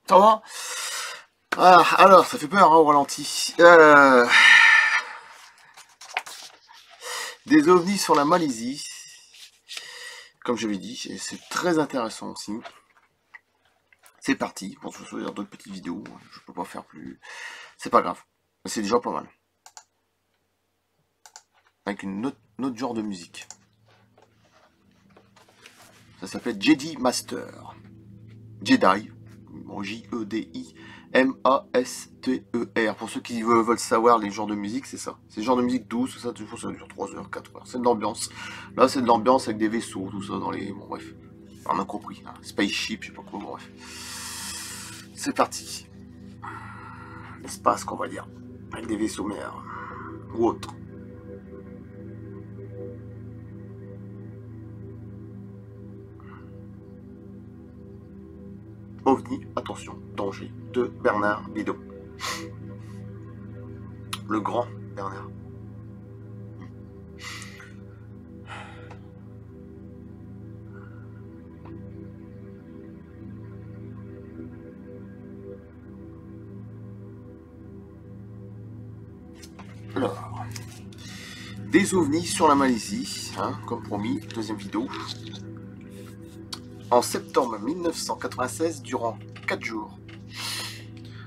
Ça va? Ah, alors, ça fait peur hein, au ralenti. Des ovnis sur la Malaisie, comme je l'ai dit, et c'est très intéressant aussi. C'est parti, pour ce soir, d'autres petites vidéos, je peux pas faire plus. C'est pas grave, mais c'est déjà pas mal. Avec une autre genre de musique. Ça s'appelle Jedi Master. Jedi, J-E-D-I. M-A-S-T-E-R. Pour ceux qui veulent savoir les genres de musique, c'est ça. C'est le genre de musique douce, ça dure 3 heures, 4 heures. C'est de l'ambiance. Là, c'est de l'ambiance avec des vaisseaux, tout ça dans les. Bon, bref. On a compris. Hein. Spaceship, je sais pas quoi, bref. C'est parti. L'espace, qu'on va dire. Avec des vaisseaux mers. Ou autres. OVNI, attention, danger, de Bernard Bidot. Le grand Bernard. Alors, des ovnis sur la Malaisie, hein, comme promis, deuxième vidéo. En septembre 1996, durant 4 jours,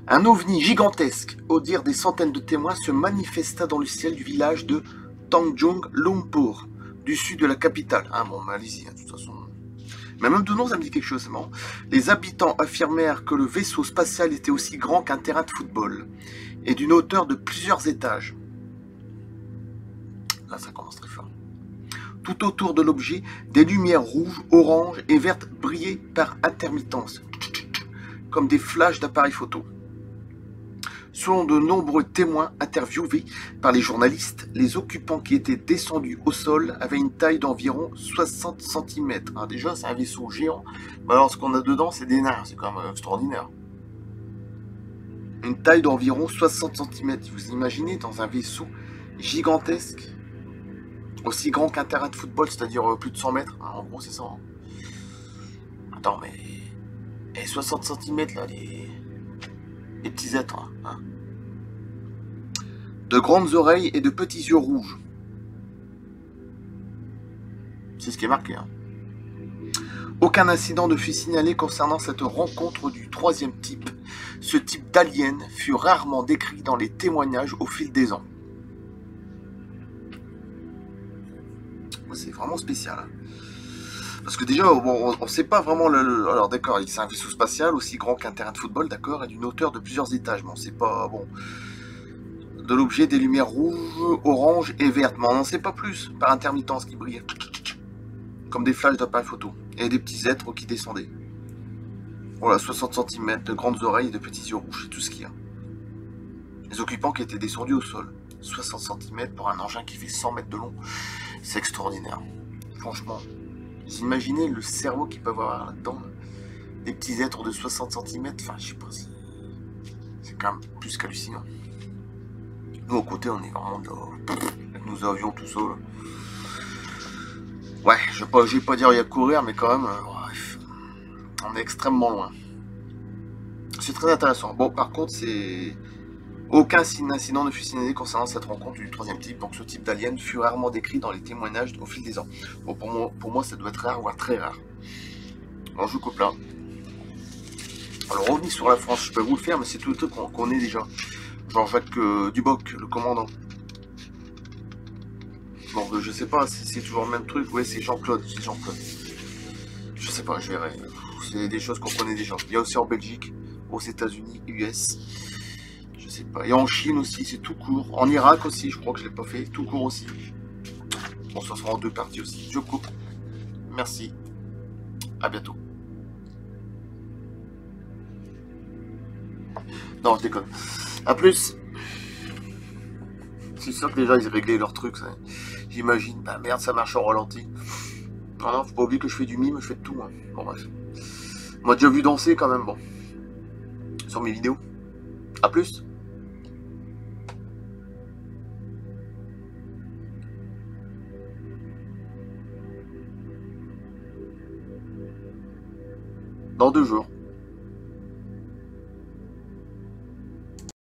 un ovni gigantesque, au dire des centaines de témoins, se manifesta dans le ciel du village de Tanjung Lumpur, du sud de la capitale. Ah bon, Malaisie, hein, de toute façon. Mais même de nom, ça me dit quelque chose, c'est marrant. Les habitants affirmèrent que le vaisseau spatial était aussi grand qu'un terrain de football, et d'une hauteur de plusieurs étages. Là, ça commence très fort. Tout autour de l'objet, des lumières rouges, oranges et vertes brillaient par intermittence, comme des flashs d'appareils photo. Selon de nombreux témoins interviewés par les journalistes, les occupants qui étaient descendus au sol avaient une taille d'environ 60 cm. Alors déjà, c'est un vaisseau géant, mais alors ce qu'on a dedans, c'est des nains, c'est quand même extraordinaire. Une taille d'environ 60 cm, vous imaginez, dans un vaisseau gigantesque, aussi grand qu'un terrain de football, c'est-à-dire plus de 100 mètres, hein, en gros c'est ça. Hein. Attends, mais... Et 60 cm là, les petits êtres, hein. De grandes oreilles et de petits yeux rouges. C'est ce qui est marqué. Hein. Aucun incident ne fut signalé concernant cette rencontre du troisième type. Ce type d'alien fut rarement décrit dans les témoignages au fil des ans. C'est vraiment spécial. Hein. Parce que déjà, bon, on ne sait pas vraiment alors d'accord, c'est un vaisseau spatial aussi grand qu'un terrain de football, d'accord, et d'une hauteur de plusieurs étages. Mais on ne sait pas, bon... De l'objet, des lumières rouges, oranges et vertes. Mais on n'en sait pas plus, par intermittence qui brillait. Comme des flashs d'appareil photo. Et des petits êtres qui descendaient. Voilà, 60 cm, de grandes oreilles et de petits yeux rouges, c'est tout ce qu'il y a. Les occupants qui étaient descendus au sol. 60 cm pour un engin qui fait 100 mètres de long. C'est extraordinaire. Franchement, vous imaginez le cerveau qu'il peut avoir là-dedans. Des petits êtres de 60 cm, enfin, je sais pas, c'est quand même plus qu'hallucinant. Nous, au côté, on est vraiment avec nos avions, tout ça. Là. Ouais, je vais pas dire il y a courir, mais quand même, bref, on est extrêmement loin. C'est très intéressant. Bon, par contre, c'est... Aucun incident ne fut signalé concernant cette rencontre du troisième type, donc ce type d'alien fut rarement décrit dans les témoignages au fil des ans. Bon, pour moi ça doit être rare, voire très rare. Alors je coupe là. Alors revenir sur la France, je peux vous le faire, mais c'est tout le truc qu'on connaît déjà. Jean-Jacques Duboc, le commandant. Bon, je sais pas si c'est toujours le même truc. Ouais, c'est Jean-Claude. Je sais pas, je verrai. C'est des choses qu'on connaît déjà. Il y a aussi en Belgique, aux États-Unis, US. Je sais pas. Et en Chine aussi, c'est tout court. En Irak aussi, je crois que je l'ai pas fait. Tout court aussi. Bon, ça sera en 2 parties aussi. Je coupe. Merci. À bientôt. Non, je déconne. A plus. C'est sûr que les gens, ils réglaient leurs trucs. J'imagine. Bah merde, ça marche en ralenti. Non, non, faut pas oublier que je fais du mime, je fais de tout. Hein. Bon, bref. On m'a déjà vu danser quand même, bon. Sur mes vidéos. A plus. Dans 2 jours.